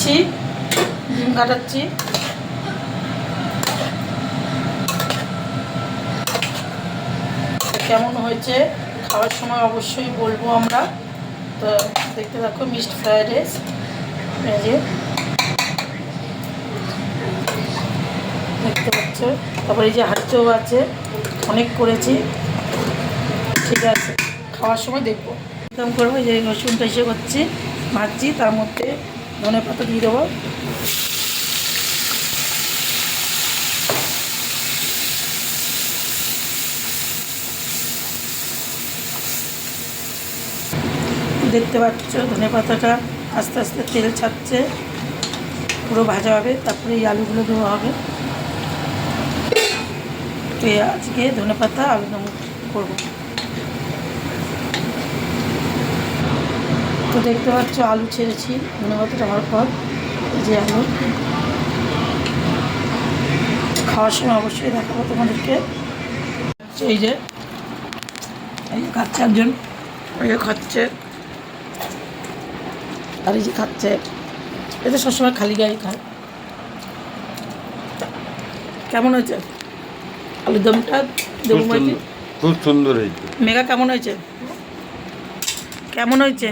দিচ্ছি, ডিম কাটাচ্ছি। কেমন হয়েছে খাওয়ার সময় অবশ্যই বলবো আমরা। তো দেখতে থাকো মিক্সড ফ্রাইড রাইস। এই যে দেখতে পাচ্ছ, তারপরে এই যে হাঁড়িতেও আছে, অনেক করেছি। ঠিক আছে, খাওয়ার সময় দেখবো। একদম করবো, যে রসুনটা এসে করছি, ভাজছি, তার মধ্যে ধনে পাতা দিয়ে দেবো। দেখতে পাচ্ছ ধনে পাতাটা আস্তে আস্তে তেল ছাড়ছে, পুরো ভাজা হবে। তারপরে এই আলুগুলো দেওয়া হবে। তো আজকে ধনে পাতা আলুদম করবো। তো দেখতে পাচ্ছ আলু ছেড়েছি ধনে পাতাটা হওয়ার পর। যে আলু খাওয়ার সময় অবশ্যই দেখাবো তোমাদেরকে। এই যে খাচ্ছে একজন, ওই যে খাচ্ছে, আর এই যে খাচ্ছে। এতে সবসময় খালি গায়ে খায়। কেমন হয়েছে আলুর দমটা? খুব সুন্দর হয়েছে। মেঘা কেমন হয়েছে? কেমন হয়েছে?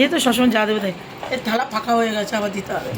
এই তো সবসময় যা দেবে তাই। এর থালা ফাঁকা হয়ে গেছে, আবার দিতে হবে।